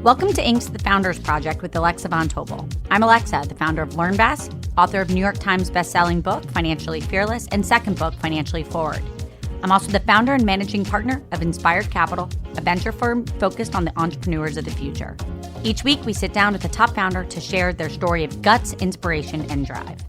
Welcome to Inc.'s The Founders Project with Alexa Von Tobel. I'm Alexa, the founder of LearnVest, author of New York Times bestselling book, Financially Fearless, and second book, Financially Forward. I'm also the founder and managing partner of Inspired Capital, a venture firm focused on the entrepreneurs of the future. Each week, we sit down with a top founder to share their story of guts, inspiration, and drive.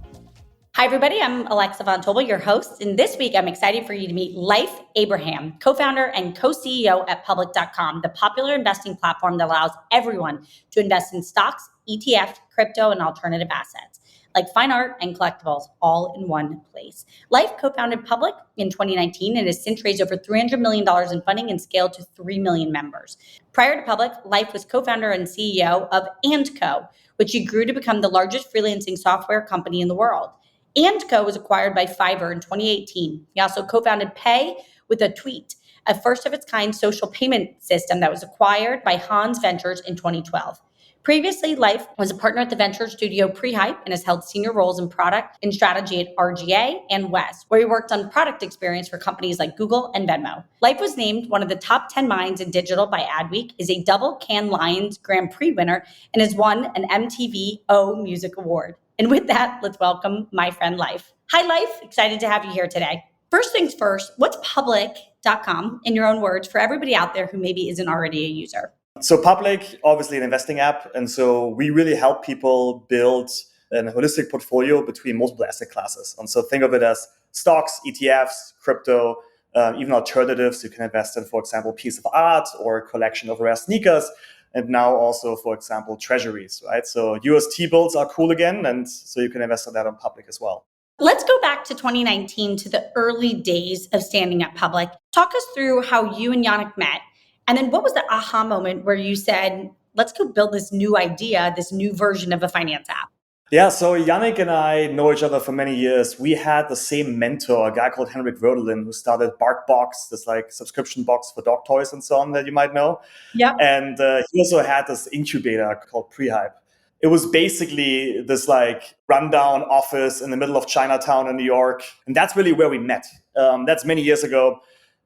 Hi, everybody. I'm Alexa Von Tobel, your host. And this week, I'm excited for you to meet Leif Abraham, co-founder and co-CEO at Public.com, the popular investing platform that allows everyone to invest in stocks, ETFs, crypto, and alternative assets, like fine art and collectibles, all in one place. Leif co-founded Public in 2019 and has since raised over $300 million in funding and scaled to 3 million members. Prior to Public, Leif was co-founder and CEO of &Co, which he grew to become the largest freelancing software company in the world. &Co was acquired by Fiverr in 2018. He also co-founded Pay with a Tweet, a first-of-its-kind social payment system that was acquired by Hans Ventures in 2012. Previously, Leif was a partner at the venture studio Prehype and has held senior roles in product and strategy at RGA and West, where he worked on product experience for companies like Google and Venmo. Leif was named one of the top 10 minds in digital by Adweek, is a double Cannes Lions Grand Prix winner, and has won an MTV O Music Award. And with that, let's welcome my friend Leif. Hi, Leif. Excited to have you here today. First things first, what's Public.com in your own words for everybody out there who maybe isn't already a user? So Public, obviously an investing app. And so we really help people build a holistic portfolio between multiple asset classes. And so think of it as stocks, ETFs, crypto, even alternatives. You can invest in, for example, a piece of art or a collection of rare sneakers. And now also, for example, treasuries, right? So US T-bills are cool again. And so you can invest in that on Public as well. Let's go back to 2019 to the early days of standing up Public. Talk us through how you and Jannick met. And then what was the aha moment where you said, let's go build this new idea, this new version of a finance app? Yeah, so Jannick and I know each other for many years. We had the same mentor, a guy called Henrik Rodelin, who started BarkBox, this like subscription box for dog toys and so on that you might know. Yeah. And he also had this incubator called Prehype. It was basically this like rundown office in the middle of Chinatown in New York. And that's really where we met. That's many years ago.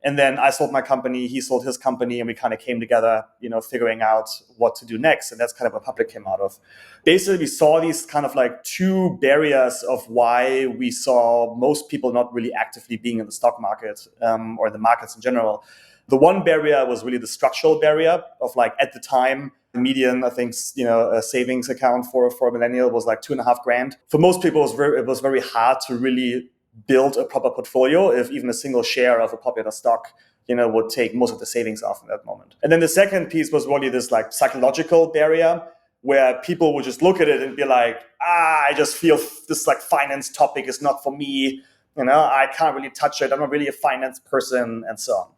And then I sold my company, he sold his company, and we kind of came together, figuring out what to do next. And that's kind of what Public came out of. Basically, we saw these kind of like two barriers of why we saw most people not really actively being in the stock market or the markets in general. The one barrier was really the structural barrier of like at the time, the median, I think, a savings account for a millennial was like $2,500. For most people, it was very hard to really build a proper portfolio if even a single share of a popular stock, would take most of the savings off in that moment. And then the second piece was really this like psychological barrier where people would just look at it and be like, I just feel this like finance topic is not for me. I can't really touch it. I'm not really a finance person and so on.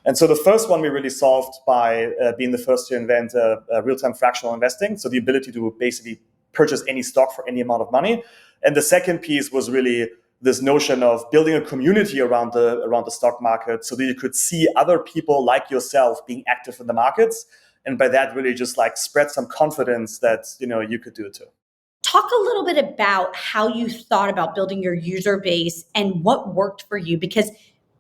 And so the first one we really solved by being the first to invent real-time fractional investing. So the ability to basically purchase any stock for any amount of money. And the second piece was really this notion of building a community around the stock market so that you could see other people like yourself being active in the markets. And by that, really just like spread some confidence that, you could do it too. Talk a little bit about how you thought about building your user base and what worked for you, because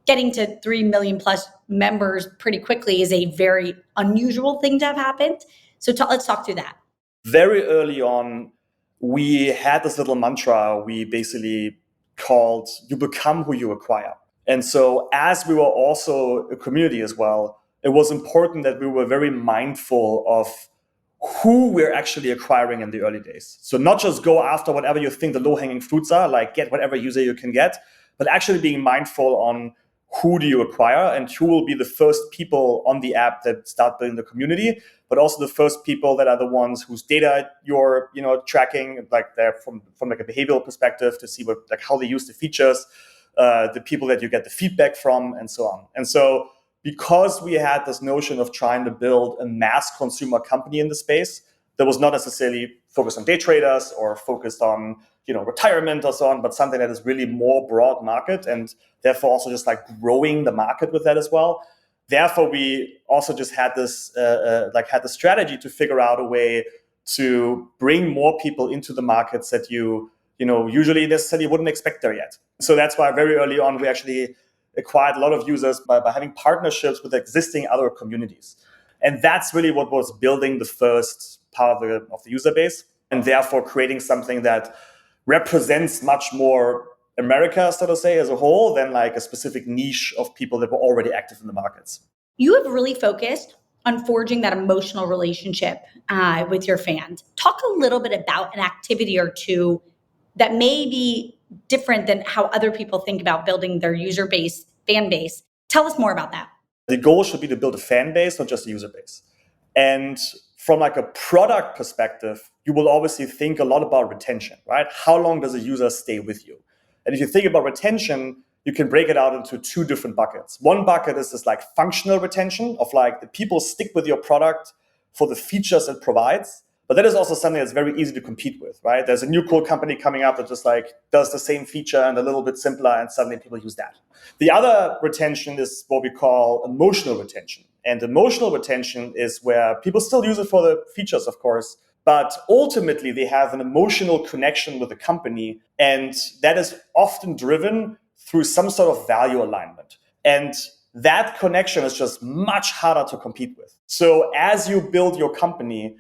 getting to 3 million plus members pretty quickly is a very unusual thing to have happened. So let's talk through that. Very early on, we had this little mantra we basically called you become who you acquire. And so as we were also a community as well, it was important that we were very mindful of who we're actually acquiring in the early days. So not just go after whatever you think the low-hanging fruits are, like get whatever user you can get, but actually being mindful on who do you acquire and who will be the first people on the app that start building the community, but also the first people that are the ones whose data you're tracking, like they're from like a behavioral perspective to see what like how they use the features, the people that you get the feedback from, and so on. And so because we had this notion of trying to build a mass consumer company in the space that was not necessarily focused on day traders or focused on retirement or so on, but something that is really more broad market and therefore also just like growing the market with that as well. Therefore, we also just had this had the strategy to figure out a way to bring more people into the markets that usually necessarily wouldn't expect there yet. So that's why very early on we actually acquired a lot of users by having partnerships with existing other communities. And that's really what was building the first part of the user base, and therefore creating something that represents much more America, so to say, as a whole, than like a specific niche of people that were already active in the markets. You have really focused on forging that emotional relationship with your fans. Talk a little bit about an activity or two that may be different than how other people think about building their user base, fan base. Tell us more about that. The goal should be to build a fan base, not just a user base. And from like a product perspective, you will obviously think a lot about retention, right? How long does a user stay with you? And if you think about retention, you can break it out into two different buckets. One bucket is this like functional retention of like the people stick with your product for the features it provides. But that is also something that's very easy to compete with, right? There's a new cool company coming up that just like does the same feature and a little bit simpler, and suddenly people use that. The other retention is what we call emotional retention. And emotional retention is where people still use it for the features, of course, but ultimately they have an emotional connection with the company. And that is often driven through some sort of value alignment. And that connection is just much harder to compete with. So as you build your company,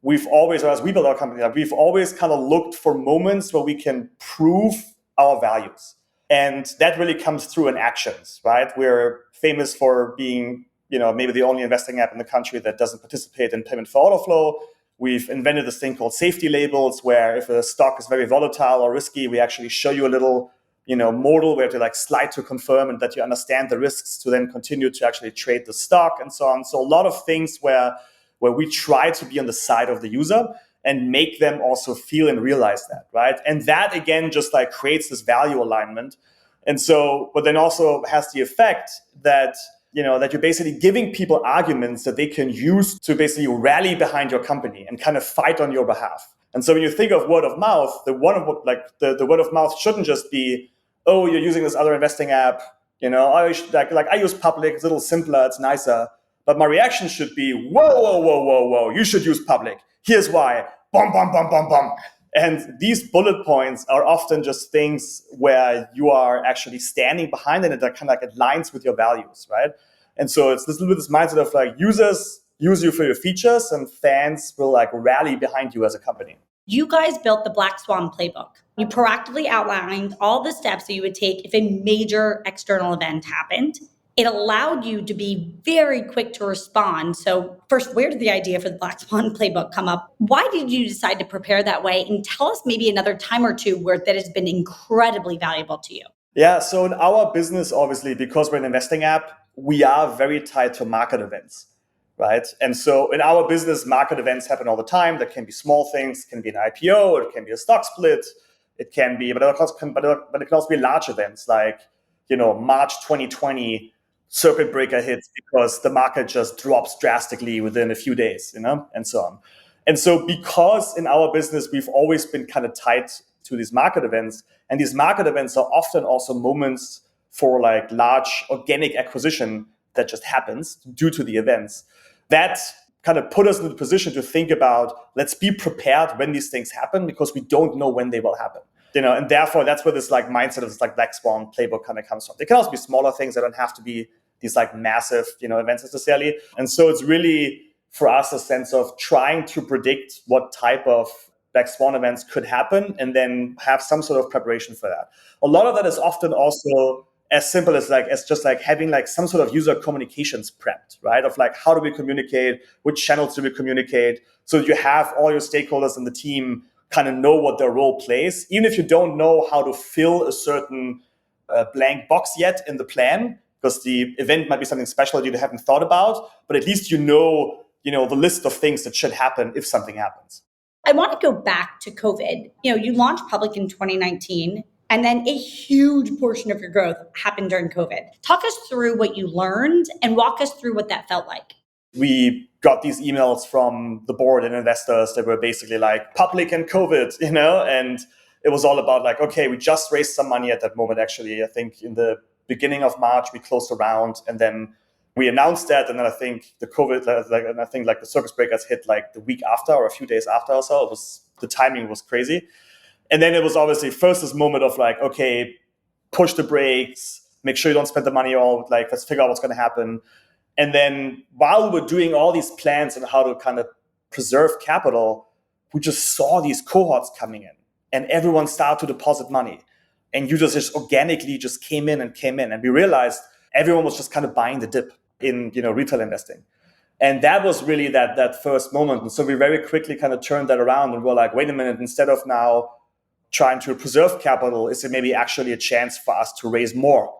as we build our company, we've always kind of looked for moments where we can prove our values. And that really comes through in actions, right? We're famous for being, maybe the only investing app in the country that doesn't participate in payment for order flow. We've invented this thing called safety labels, where if a stock is very volatile or risky, we actually show you a little, modal where to like slide to confirm and that you understand the risks to then continue to actually trade the stock and so on. So a lot of things where we try to be on the side of the user and make them also feel and realize that, right? And that, again, just like creates this value alignment. And so, but then also has the effect that, that you're basically giving people arguments that they can use to basically rally behind your company and kind of fight on your behalf. And so when you think of word of mouth, the word of mouth shouldn't just be, oh, you're using this other investing app, I use Public, it's a little simpler, it's nicer. But my reaction should be, whoa, you should use Public. Here's why, bum, bum, bum, bum, bum. And these bullet points are often just things where you are actually standing behind it and that kind of like aligns with your values, right? And so it's this little bit this mindset of like users use you for your features and fans will like rally behind you as a company. You guys built the Black Swan playbook. You proactively outlined all the steps that you would take if a major external event happened. It allowed you to be very quick to respond. So first, where did the idea for the Black Swan playbook come up? Why did you decide to prepare that way? And tell us maybe another time or two where that has been incredibly valuable to you. Yeah, so in our business, obviously, because we're an investing app, we are very tied to market events, right? And so in our business, market events happen all the time. That can be small things, can be an IPO, or it can be a stock split. It can be, but it can also be large events like, March 2020, circuit breaker hits because the market just drops drastically within a few days, and so on. And so because in our business, we've always been kind of tied to these market events, and these market events are often also moments for like large organic acquisition that just happens due to the events. That kind of put us in the position to think about, let's be prepared when these things happen because we don't know when they will happen. And therefore that's where this like mindset of this like Black Swan playbook kind of comes from. They can also be smaller things. They don't have to be these like massive, events necessarily. And so it's really for us a sense of trying to predict what type of Black Swan events could happen and then have some sort of preparation for that. A lot of that is often also as simple as just having like some sort of user communications prepped, right? Of like, how do we communicate? Which channels do we communicate? So you have all your stakeholders in the team kind of know what their role plays, even if you don't know how to fill a certain blank box yet in the plan, because the event might be something special that you haven't thought about, but at least the list of things that should happen if something happens. I want to go back to COVID. You launched Public in 2019, and then a huge portion of your growth happened during COVID. Talk us through what you learned and walk us through what that felt like. We got these emails from the board and investors that were basically like Public and COVID, and it was all about like, okay, we just raised some money at that moment. Actually, I think in the beginning of March, we closed a round and then we announced that. And then I think the COVID, the circuit breakers hit like the week after or a few days after or so. The timing was crazy. And then it was obviously first this moment of like, okay, push the brakes, make sure you don't spend the money all, like, let's figure out what's going to happen. And then while we were doing all these plans on how to kind of preserve capital, we just saw these cohorts coming in and everyone started to deposit money. And users just organically just came in. And we realized everyone was just kind of buying the dip in retail investing. And that was really that first moment. And so we very quickly kind of turned that around and we're like, wait a minute, instead of now trying to preserve capital, is it maybe actually a chance for us to raise more?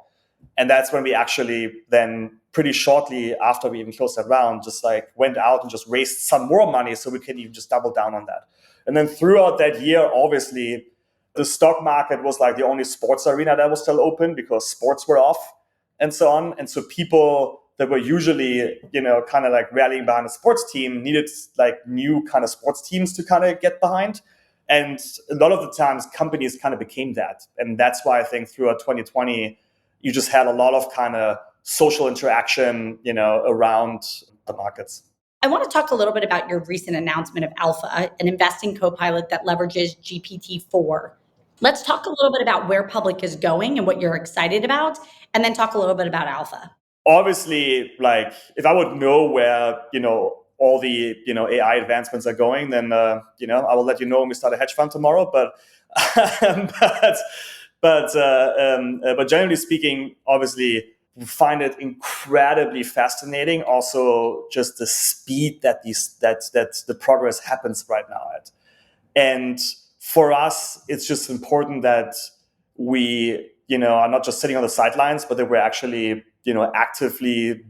And that's when we actually then pretty shortly after we even closed that round, just like went out and just raised some more money so we can even just double down on that. And then throughout that year, obviously, the stock market was like the only sports arena that was still open because sports were off and so on. And so people that were usually, kind of like rallying behind a sports team needed like new kind of sports teams to kind of get behind. And a lot of the times companies kind of became that. And that's why I think throughout 2020, you just had a lot of kind of social interaction, around the markets. I want to talk a little bit about your recent announcement of Alpha, an investing co-pilot that leverages GPT-4. Let's talk a little bit about where Public is going and what you're excited about, and then talk a little bit about Alpha. Obviously, like if I would know where, all the, AI advancements are going, then, I will let you know when we start a hedge fund tomorrow. But generally speaking, obviously, we find it incredibly fascinating. Also, just the speed that the progress happens right now at. And for us, it's just important that we, are not just sitting on the sidelines, but that we're actually, actively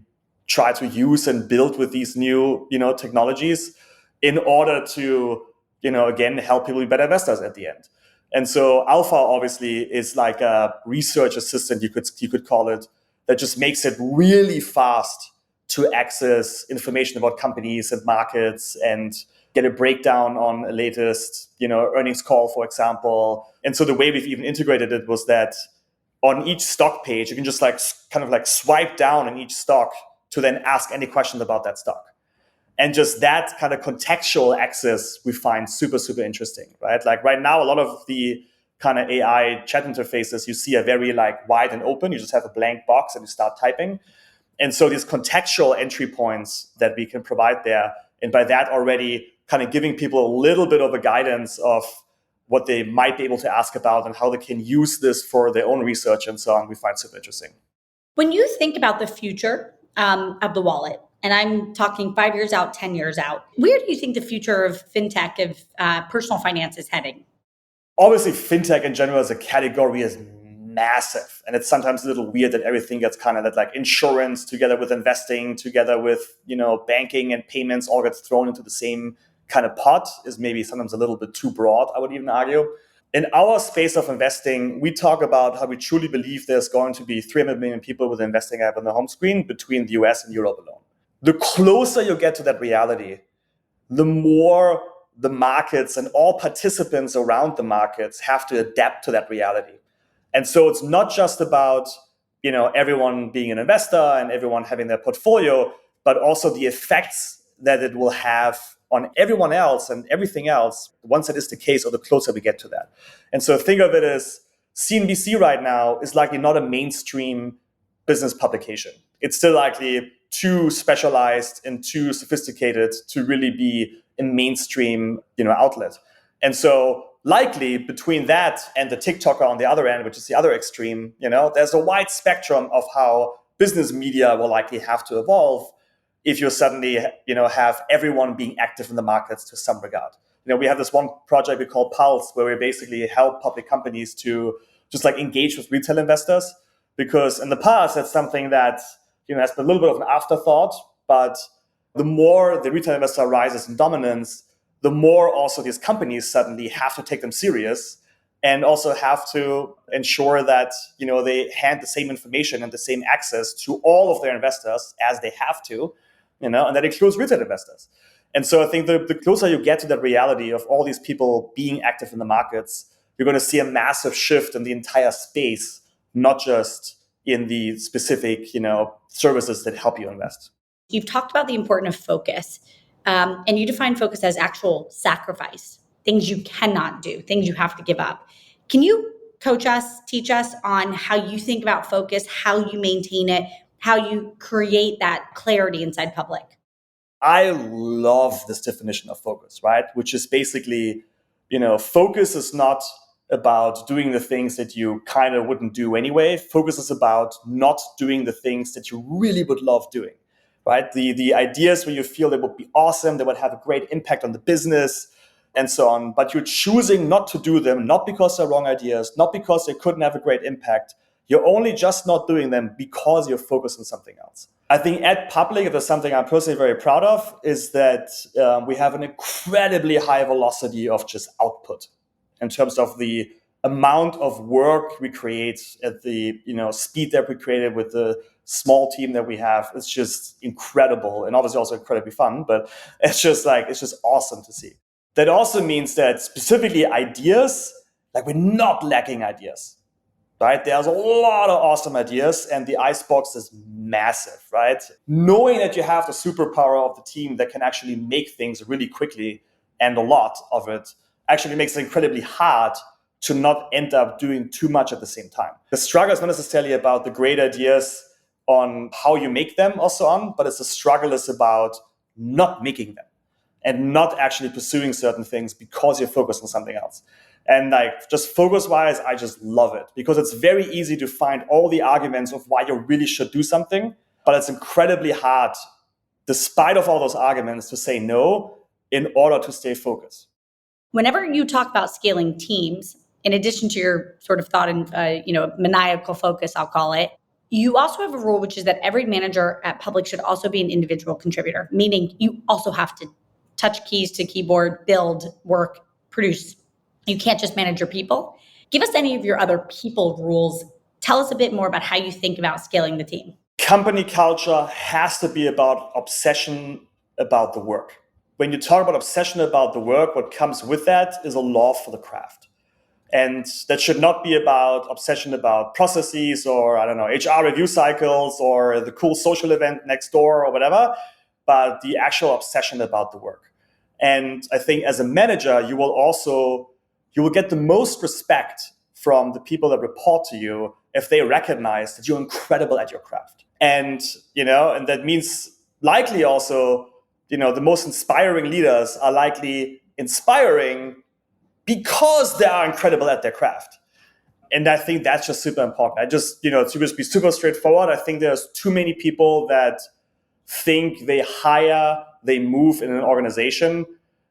try to use and build with these new, technologies in order to, again, help people be better investors at the end. And so Alpha obviously is like a research assistant, you could call it, that just makes it really fast to access information about companies and markets and get a breakdown on a latest, earnings call, for example. And so the way we've even integrated it was that on each stock page, you can just like kind of like swipe down on each stock to then ask any question about that stock. And just that kind of contextual access we find super, super interesting, right? Like right now, a lot of the kind of AI chat interfaces you see are very like wide and open. You just have a blank box and you start typing. And so these contextual entry points that we can provide there, and by that already kind of giving people a little bit of a guidance of what they might be able to ask about and how they can use this for their own research and so on, we find super interesting. When you think about the future of the wallet, and I'm talking 5 years out, 10 years out, where do you think the future of fintech, of personal finance is heading? Obviously, fintech in general as a category is massive. And it's sometimes a little weird that everything gets kind of that like insurance together with investing, together with, banking and payments all gets thrown into the same kind of pot is maybe sometimes a little bit too broad, I would even argue. In our space of investing, we talk about how we truly believe there's going to be 300 million people with an investing app on the home screen between the US and Europe alone. The closer you get to that reality, the more the markets and all participants around the markets have to adapt to that reality. And so it's not just about, everyone being an investor and everyone having their portfolio, but also the effects that it will have on everyone else and everything else once it is the case or the closer we get to that. And so think of it as CNBC right now is likely not a mainstream business publication. It's still likely too specialized and too sophisticated to really be a mainstream, outlet. And so likely between that and the TikToker on the other end, which is the other extreme, there's a wide spectrum of how business media will likely have to evolve if you suddenly, have everyone being active in the markets to some regard. We have this one project we call Pulse, where we basically help public companies to just like engage with retail investors. Because in the past, that's something that, has been a little bit of an afterthought, but the more the retail investor rises in dominance, the more also these companies suddenly have to take them serious and also have to ensure that, they hand the same information and the same access to all of their investors as they have to, and that includes retail investors. And so I think the closer you get to that reality of all these people being active in the markets, you're going to see a massive shift in the entire space, not just in the specific, services that help you invest. You've talked about the importance of focus, and you define focus as actual sacrifice, things you cannot do, things you have to give up. Can you coach us, teach us on how you think about focus, how you maintain it, how you create that clarity inside Public. I love this definition of focus, right? Which is basically, focus is not about doing the things that you kind of wouldn't do anyway. Focus is about not doing the things that you really would love doing, right? The ideas where you feel they would be awesome, they would have a great impact on the business and so on, but you're choosing not to do them, not because they're wrong ideas, not because they couldn't have a great impact. You're only just not doing them because you're focused on something else. I think at Public, if there's something I'm personally very proud of, is that we have an incredibly high velocity of just output in terms of the amount of work we create at the speed that we created with the small team that we have. It's just incredible, and obviously also incredibly fun, but it's just awesome to see. That also means that specifically ideas, we're not lacking ideas. Right? There's a lot of awesome ideas and the icebox is massive, right? Knowing that you have the superpower of the team that can actually make things really quickly and a lot of it actually makes it incredibly hard to not end up doing too much at the same time. The struggle is not necessarily about the great ideas on how you make them or so on, but the struggle is about not making them and not actually pursuing certain things because you're focused on something else. And just focus-wise, I just love it because it's very easy to find all the arguments of why you really should do something, but it's incredibly hard, despite of all those arguments, to say no in order to stay focused. Whenever you talk about scaling teams, in addition to your sort of thought and maniacal focus, I'll call it, you also have a rule, which is that every manager at Public should also be an individual contributor, meaning you also have to touch keys to keyboard, build, work, produce. You can't just manage your people. Give us any of your other people rules. Tell us a bit more about how you think about scaling the team. Company culture has to be about obsession about the work. When you talk about obsession about the work, what comes with that is a love for the craft. And that should not be about obsession about processes or, HR review cycles or the cool social event next door or whatever, but the actual obsession about the work. And I think as a manager, you will get the most respect from the people that report to you if they recognize that you're incredible at your craft. And, and that means likely also, the most inspiring leaders are likely inspiring because they are incredible at their craft. And I think that's just super important. To just be super straightforward, I think there's too many people that think they move in an organization,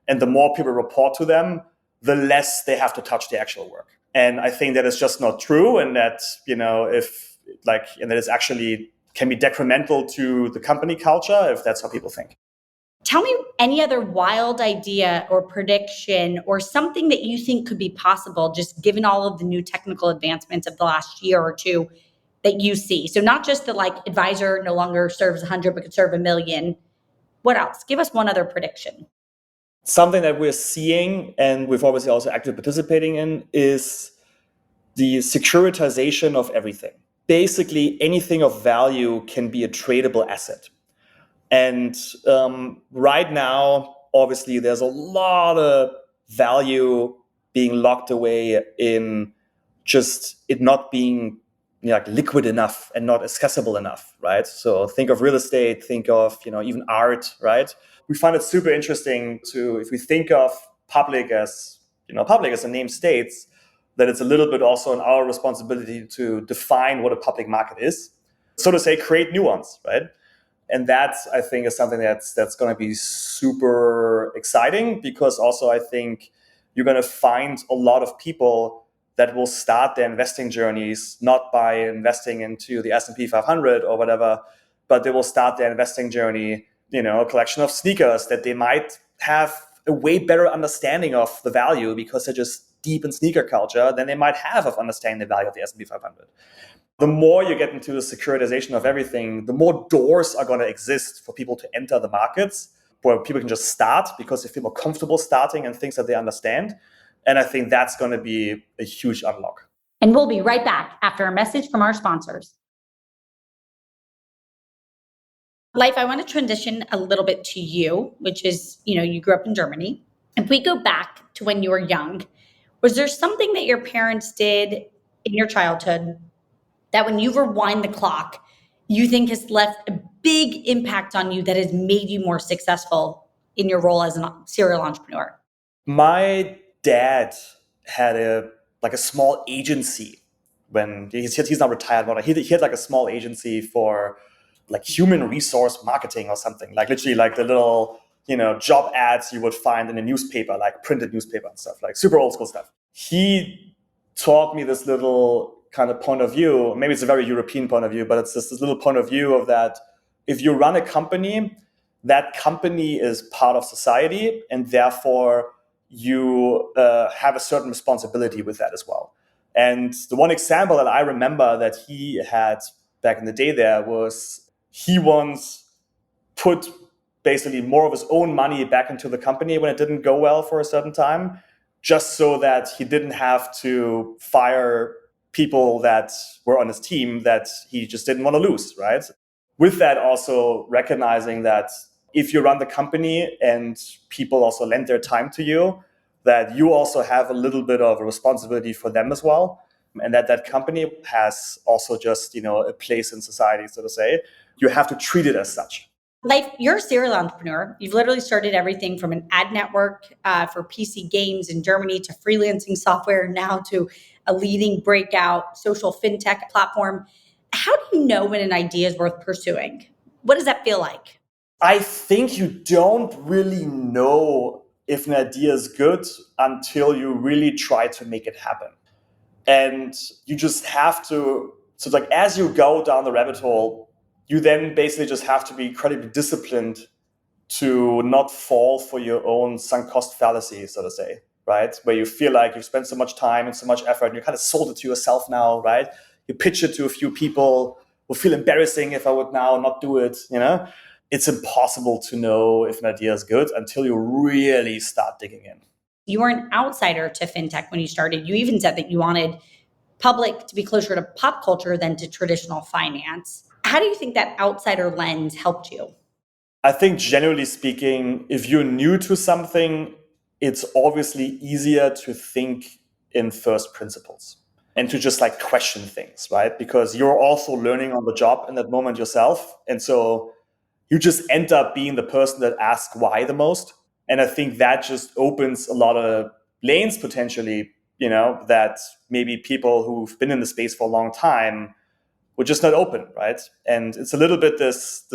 and the more people report to them, the less they have to touch the actual work. And I think that is just not true. And that, and that is actually can be detrimental to the company culture if that's how people think. Tell me any other wild idea or prediction or something that you think could be possible, just given all of the new technical advancements of the last year or two that you see. So not just the advisor no longer serves 100, but could serve 1 million. What else? Give us one other prediction. Something that we're seeing, and we've obviously also actively participating in, is the securitization of everything. Basically, anything of value can be a tradable asset. And right now, obviously, there's a lot of value being locked away in just it not being liquid enough and not accessible enough, right? So think of real estate, think of even art, right? We find it super interesting if we think of Public as the name states, that it's a little bit also in our responsibility to define what a public market is. So to say, create new ones, right? And that, I think, is something that's going to be super exciting, because also I think you're going to find a lot of people that will start their investing journeys not by investing into the S&P 500 or whatever, but they will start their investing journey, a collection of sneakers that they might have a way better understanding of the value because they're just deep in sneaker culture than they might have of understanding the value of the S&P 500. The more you get into the securitization of everything, the more doors are going to exist for people to enter the markets where people can just start because they feel more comfortable starting and things that they understand. And I think that's going to be a huge unlock. And we'll be right back after a message from our sponsors. Leif, I want to transition a little bit to you, which is, you grew up in Germany. If we go back to when you were young, was there something that your parents did in your childhood that when you rewind the clock, you think has left a big impact on you that has made you more successful in your role as a serial entrepreneur? My dad had a small agency when he's not retired, but he had like a small agency for like human resource marketing or something, like literally like the little job ads you would find in a newspaper, like printed newspaper and stuff, like super old school stuff. He taught me this little kind of point of view. Maybe it's a very European point of view, but it's just this little point of view of that if you run a company, that company is part of society, and therefore you have a certain responsibility with that as well. And the one example that I remember that he had back in the day there was he once put basically more of his own money back into the company when it didn't go well for a certain time, just so that he didn't have to fire people that were on his team that he just didn't want to lose, right? With that, also recognizing that if you run the company and people also lend their time to you, that you also have a little bit of a responsibility for them as well. And that company has also just, a place in society, so to say. You have to treat it as such. Leif, you're a serial entrepreneur. You've literally started everything from an ad network for PC games in Germany to freelancing software, now to a leading breakout social fintech platform. How do you know when an idea is worth pursuing? What does that feel like? I think you don't really know if an idea is good until you really try to make it happen. And you just have to, so like as you go down the rabbit hole, you then basically just have to be incredibly disciplined to not fall for your own sunk cost fallacy, so to say, right? Where you feel like you've spent so much time and so much effort and you kind of sold it to yourself now, right? You pitch it to a few people who feel embarrassing if I would now not do it, It's impossible to know if an idea is good until you really start digging in. You were an outsider to fintech when you started. You even said that you wanted public to be closer to pop culture than to traditional finance. How do you think that outsider lens helped you? I think generally speaking, if you're new to something, it's obviously easier to think in first principles and to just like question things, right? Because you're also learning on the job in that moment yourself. And so you just end up being the person that asks why the most. And I think that just opens a lot of lanes potentially, that maybe people who've been in the space for a long time would just not open, right? And it's a little bit this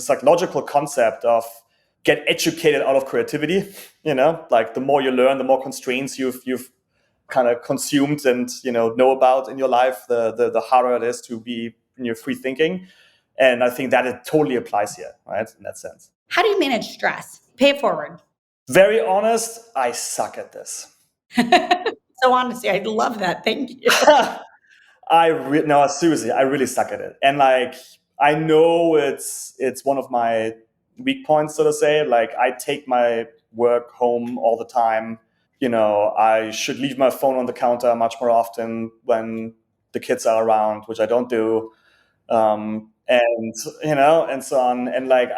psychological concept of get educated out of creativity, like the more you learn, the more constraints you've kind of consumed and know about in your life, the harder it is to be in your free thinking. And I think that it totally applies here, right? In that sense. How do you manage stress? Pay it forward. Very honest, I suck at this. So honestly, I love that. Thank you. No, seriously, I really suck at it. And like, I know it's one of my weak points, so to say. Like, I take my work home all the time. I should leave my phone on the counter much more often when the kids are around, which I don't do. And so on. And like,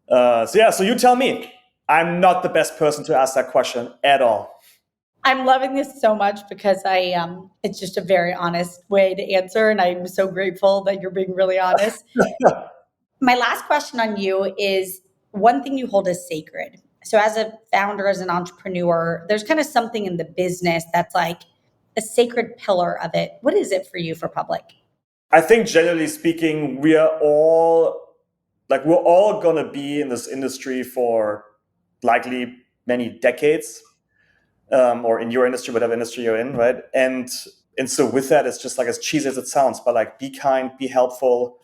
so you tell me. I'm not the best person to ask that question at all. I'm loving this so much because it's just a very honest way to answer. And I'm so grateful that you're being really honest. My last question on you is one thing you hold as sacred. So as a founder, as an entrepreneur, there's kind of something in the business that's like a sacred pillar of it. What is it for you for Public? I think generally speaking, we're all going to be in this industry for likely many decades, or in your industry, whatever industry you're in, right? And so with that, it's just like as cheesy as it sounds, but like be kind, be helpful,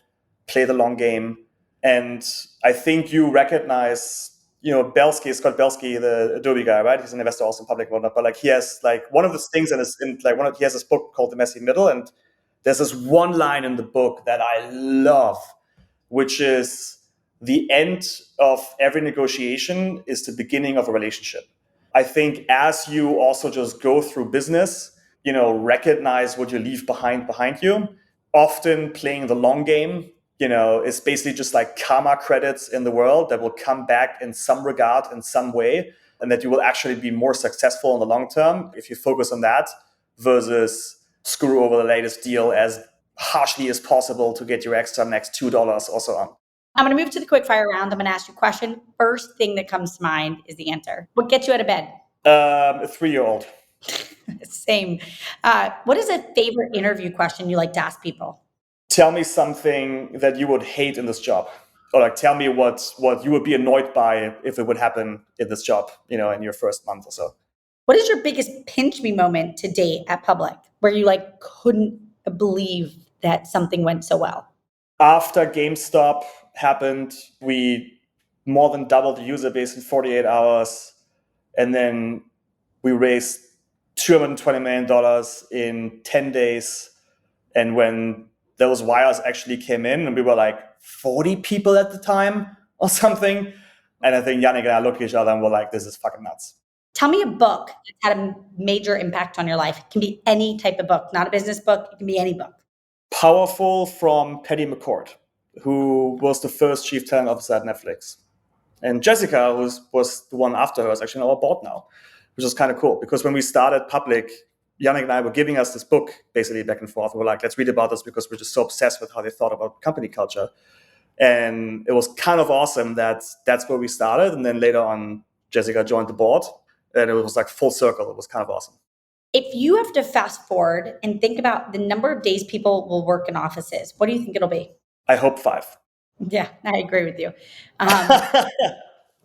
play the long game. And I think you recognize, Scott Belsky, the Adobe guy, right? He's an investor also in Public and whatnot. But like he has like one of the things he has this book called The Messy Middle, and there's this one line in the book that I love, which is the end of every negotiation is the beginning of a relationship. I think as you also just go through business, recognize what you leave behind you. Often playing the long game, is basically just like karma credits in the world that will come back in some regard, in some way, and that you will actually be more successful in the long term if you focus on that versus screw over the latest deal as harshly as possible to get your extra next $2 or so on. I'm going to move to the quick fire round. I'm going to ask you a question. First thing that comes to mind is the answer. What gets you out of bed? A 3-year-old. Same. What is a favorite interview question you like to ask people? Tell me something that you would hate in this job. Or like, tell me what you would be annoyed by if it would happen in this job, in your first month or so. What is your biggest pinch me moment to date at Public where you couldn't believe that something went so well? After GameStop happened, we more than doubled the user base in 48 hours. And then we raised $220 million in 10 days. And when those wires actually came in, and we were 40 people at the time or something. And I think Jannick and I looked at each other and were like, this is fucking nuts. Tell me a book that had a major impact on your life. It can be any type of book, not a business book. It can be any book. Powerful from Patty McCord, who was the first chief talent officer at Netflix. And Jessica, who was the one after her, is actually on our board now, which is kind of cool. Because when we started Public, Jannick and I were giving us this book basically back and forth. We were like, let's read about this because we're just so obsessed with how they thought about company culture. And it was kind of awesome that that's where we started. And then later on, Jessica joined the board. And it was full circle. It was kind of awesome. If you have to fast forward and think about the number of days people will work in offices, what do you think it'll be? I hope 5. Yeah, I agree with you.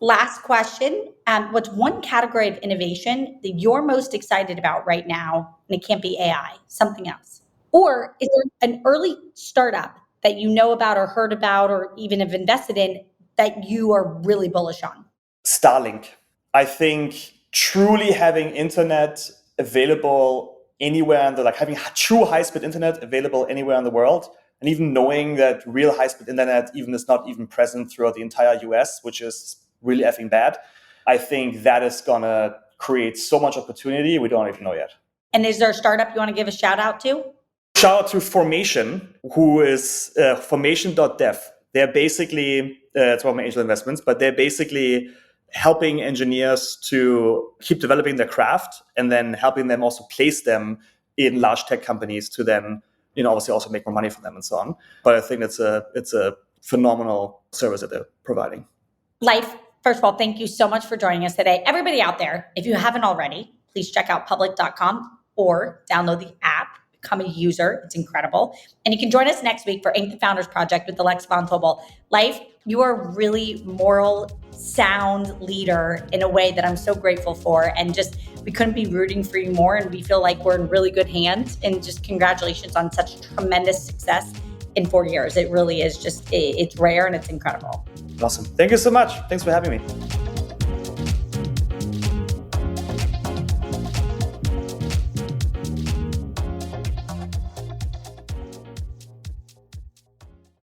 Last question. What's one category of innovation that you're most excited about right now? And it can't be AI, something else. Or is there an early startup that you know about or heard about or even have invested in that you are really bullish on? Starlink. I think truly having internet available anywhere in having true high-speed internet available anywhere in the world, and even knowing that real high-speed internet even is not even present throughout the entire US, which is really effing bad. I think that is going to create so much opportunity we don't even know yet. And is there a startup you want to give a shout out to? Shout out to Formation, who is formation.dev. They're basically, it's one of my angel investments, but they're basically helping engineers to keep developing their craft and then helping them also place them in large tech companies to then, obviously also make more money for them and so on. But I think it's a phenomenal service that they're providing. Leif, first of all, thank you so much for joining us today. Everybody out there, if you haven't already, please check out public.com or download the app. Become a user. It's incredible. And you can join us next week for Inc. the Founders Project with Alex von Tobel. Leif, you are a really moral, sound leader in a way that I'm so grateful for. And we couldn't be rooting for you more. And we feel like we're in really good hands. And just congratulations on such tremendous success in 4 years. It really is it's rare and it's incredible. Awesome. Thank you so much. Thanks for having me.